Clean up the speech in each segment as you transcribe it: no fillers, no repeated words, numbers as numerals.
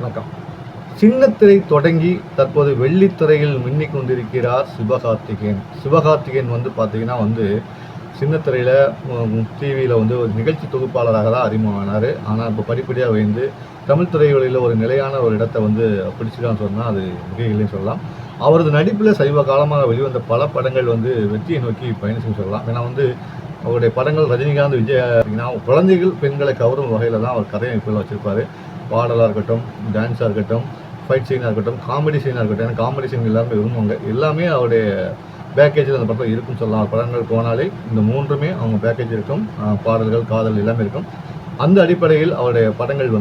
வணக்கம். சின்னத்திரை தொடங்கி தற்போது வெள்ளித்திரையில் மின்னிக் கொண்டிருக்கிறார் சிவகார்த்திகேயன். சிவகார்த்திகேயன் பார்த்தீங்கன்னா சின்னத்திரையில் டிவியில் ஒரு நிகழ்ச்சி தொகுப்பாளராக தான் அறிமுகமானார். ஆனால் இப்போ படிப்படியாக உயர்ந்து தமிழ் திரையுலகில் ஒரு நிலையான ஒரு இடத்தை பிடிச்சிக்கான்னு சொன்னால் அது மிக இல்லைன்னு சொல்லலாம். அவரது நடிப்பில் சமீப காலமாக வெளிவந்த பல படங்கள் வெற்றியை நோக்கி பயணிச்சுன்னு சொல்லலாம். ஏன்னா அவருடைய படங்கள் ரஜினிகாந்த், விஜய் குழந்தைகள் பெண்களை கவரும் வகையில் தான் அவர் கதையமைப்பில் வச்சுருப்பார். பாடலாக இருக்கட்டும், டான்ஸாக இருக்கட்டும், ஃபைட் சீனாக இருக்கட்டும், காமெடி சீனாக இருக்கட்டும். ஏன்னா காமெடி சீன் எல்லாமே விரும்புவாங்க. எல்லாமே அவருடைய பேக்கேஜில் அந்த படத்தில் இருக்குன்னு சொல்லலாம். படங்கள் போனாலே இந்த மூன்றுமே அவங்க பேக்கேஜ் இருக்கும். பாடல்கள், காதல் எல்லாமே இருக்கும். அந்த அடிப்படையில் அவருடைய படங்கள்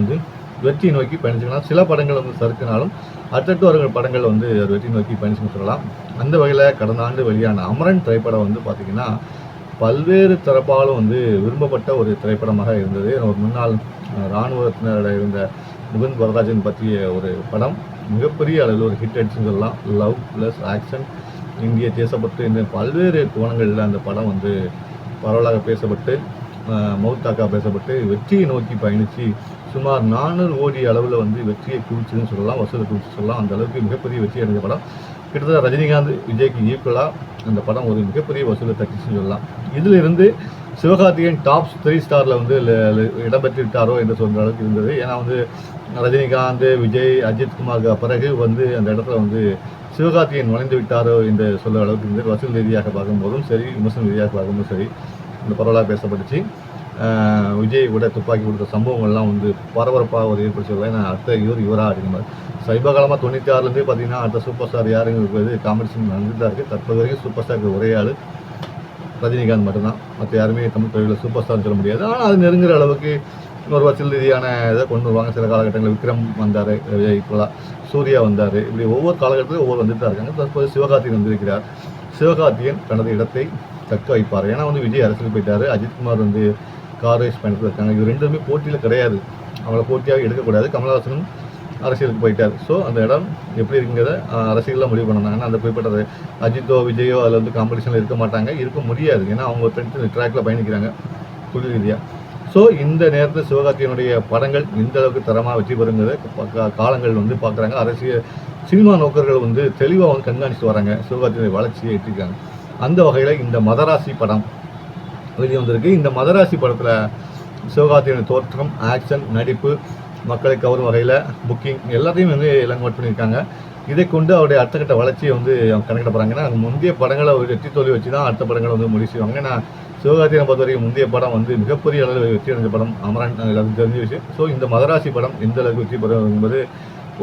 வெற்றி நோக்கி பயணிச்சுக்கலாம். சில படங்கள் சறுக்கினாலும் அடுத்தடுத்து வருகிற படங்கள் வெற்றி நோக்கி பயணிச்சுன்னு சொல்லலாம். அந்த வகையில் கடந்த ஆண்டு வெளியான அமரன் திரைப்படம் பார்த்திங்கன்னா பல்வேறு தரப்பாலும் விரும்பப்பட்ட ஒரு திரைப்படமாக இருந்தது. ஒரு முன்னாள் இராணுவத்தினரோட இருந்த முகுந்த் வரராஜன் பற்றிய ஒரு படம் மிகப்பெரிய அளவில் ஒரு ஹிட் அடிச்சுன்னு சொல்லலாம். லவ் ப்ளஸ் ஆக்ஷன், இந்திய தேசப்பட்டு இந்த பல்வேறு கோணங்களில் அந்த படம் பரவலாக பேசப்பட்டு மவுத்தாக்கா பேசப்பட்டு வெற்றியை நோக்கி பயணித்து சுமார் 400 கோடி அளவில் வெற்றியை குவிச்சுன்னு சொல்லலாம், வசூலை குவிச்சு சொல்லலாம். அந்த அளவுக்கு மிகப்பெரிய வெற்றி அடைந்த படம். கிட்டத்தட்ட ரஜினிகாந்த், விஜய்க்கு ஈக்குவலாக அந்த படம் ஒரு மிகப்பெரிய வசூலை தட்டிச்சுன்னு சொல்லலாம். இதிலிருந்து சிவகார்த்திகேயன் டாப் 3 ஸ்டாரில் இடம்பெற்றிருக்காரோ என்று சொல்கிற அளவுக்கு இருந்தது. ஏன்னா ரஜினிகாந்த், விஜய், அஜித்குமாருக்கு பிறகு அந்த இடத்துல சிவகார்த்திகேயன் நுழைந்து விட்டாரோ என்று சொல்கிற அளவுக்கு இருந்தது. வசூல் ரீதியாக பார்க்கும்போதும் சரி, விமர்சன ரீதியாக பார்க்கும்போதும் சரி, இந்த பரவலாக பேசப்பட்டுச்சு. விஜய் கூட துப்பாக்கி கொடுத்த சம்பவங்கள்லாம் பரபரப்பாக ஒரு ஏற்படுத்தி சொல்லலாம். ஏன்னா அடுத்த இவராக அப்படிங்கிற சமீபகாலமாக 96லேருந்தே பார்த்தீங்கன்னா அடுத்த சூப்பர் ஸ்டார் யாருங்கிறது காம்படிஷன் நடந்துட்டு தான் இருக்குது. தற்போது வரைக்கும் சூப்பர் ஸ்டாருக்கு ஒரே ஆள் ரஜினிகாந்த் மட்டும்தான். மற்ற யாருமே தமிழ் துறையில் சூப்பர் ஸ்டார்னு சொல்ல முடியாது. ஆனால் அது நெருங்குற அளவுக்கு ஒரு வசூல் ரீதியான இதை கொண்டு வருவாங்க. சில காலகட்டங்களில் விக்ரம் வந்தார், இப்போலாம் சூர்யா வந்தார். இப்படி ஒவ்வொரு காலகட்டத்திலும் ஒவ்வொரு வந்துட்டு தான் இருக்காங்க. தற்போது சிவகார்த்திகேயன் வந்திருக்கிறார். சிவகார்த்திகேயன் தனது இடத்தை தக்க வைப்பார். ஏன்னா விஜய் அரசியல் போயிட்டார், அஜித்குமார் கார் ரேஸ் பயணத்தில் இருக்காங்க. இவர் ரெண்டுமே போட்டியில் கிடையாது, அவங்கள போட்டியாக எடுக்கக்கூடாது. கமலஹாசனும் அரசியலுக்கு போயிட்டார். ஸோ அந்த இடம் எப்படி இருக்குங்கிறத அரசியலில் முடிவு பண்ணாங்க. அந்த குறிப்பிட்ட அஜித்தோ விஜயோ அதில் காம்படிஷனில் இருக்க மாட்டாங்க, இருக்க முடியாது. ஏன்னா அவங்க ட்ராக்கில் பயணிக்கிறாங்க தொழில் ரீதியாக. ஸோ இந்த நேரத்தில் சிவகார்த்திகேயனுடைய படங்கள் எந்த அளவுக்கு தரமாக வெற்றி பெறுங்கிறத காலங்கள் பார்க்குறாங்க. அரசியல் சினிமா நோக்கர்கள் தெளிவாக கண்காணித்து வராங்க. சிவகார்த்திகேயனுடைய வளர்ச்சியை எட்டிருக்காங்க. அந்த வகையில் இந்த மதராசி படம் வெளியே வந்திருக்கு. இந்த மதராசி படத்தில் சிவகார்த்திகேயன் தோற்றம், ஆக்ஷன், நடிப்பு, மக்களை கவரும் வகையில் புக்கிங் எல்லாத்தையும் எல்லாம் நோட் பண்ணியிருக்காங்க. இதை கொண்டு அவருடைய அடுத்த கட்ட வளர்ச்சியை அவங்க கணக்கிட போகிறாங்க. ஏன்னா முந்தைய படங்களை ஒரு வெற்றி தோல்வி வச்சு தான் அடுத்த படங்களை முடிவு செய்வாங்க. ஏன்னா சிவகார்த்திகேயனை பொறுத்த வரைக்கும் முந்தைய படம் மிகப்பெரிய அளவில் வெற்றி அடைஞ்ச படம் அமரன், எல்லாத்தையும் தெரிஞ்ச விஷயம். ஸோ இந்த மதராசி படம் எந்த அளவுக்கு வெற்றி பெறும் என்பது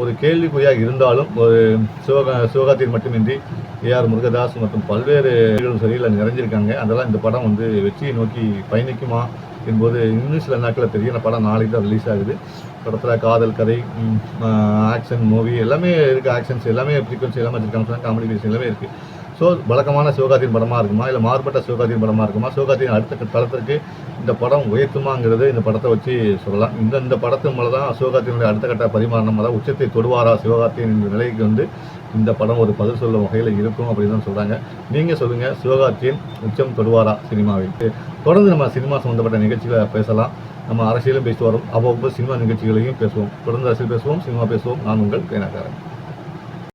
ஒரு கேள்விக்குறியாக இருந்தாலும் ஒரு சிவகார்த்திகேயன் மட்டுமின்றி ஏஆர் முருகதாஸ் மற்றும் பல்வேறு சரியில் நிறைஞ்சிருக்காங்க. அதெல்லாம் இந்த படம் வெற்றியை நோக்கி பயணிக்குமா என்பது இன்னும் சில நாட்களில் தெரியும். இந்த படம் நாளைக்கு தான் ரிலீஸ் ஆகுது. படத்தில் காதல் கதை, ஆக்ஷன் மூவி எல்லாமே இருக்குது. ஆக்ஷன்ஸ் எல்லாமே ஃப்ரீக்வன்சி எல்லாமே வச்சுருக்காங்க. காமெடி பீஸ் எல்லாமே இருக்குது. ஸோ வழக்கமான சிவகார்த்திகேயன் படமாக இருக்குமா, இல்லை மாறுபட்ட சிவகார்த்திகேயன் படமாக இருக்குமா, சிவகார்த்திகேயன் அடுத்த தளத்திற்கு இந்த படம் உயர்த்துமாங்கிறது இந்த படத்தை வச்சு சொல்லலாம். இந்த படத்தின் மூலம் தான் சிவகார்த்திகேயனுடைய அடுத்த கட்ட பரிமாணம், அதாவது உச்சத்தை தொடுவாரா சிவகார்த்திகேயன் என்ற நிலைக்கு இந்த படம் ஒரு பதில் சொல்லும் வகையில் இருக்கும் அப்படின்னு தான் சொல்கிறாங்க. நீங்கள் சொல்லுங்கள், சிவகார்த்திகேயன் உச்சம் தொடுவாரா சினிமாவில்? தொடர்ந்து நம்ம சினிமா சம்மந்தப்பட்ட நிகழ்ச்சிகளை பேசலாம். நம்ம அரசியலும் பேசி வரோம், அவ்வப்போது சினிமா நிகழ்ச்சிகளையும் பேசுவோம். தொடர்ந்து அரசியல் பேசுவோம், சினிமா பேசுவோம். நான் உங்கள் பேனாக்காரன்.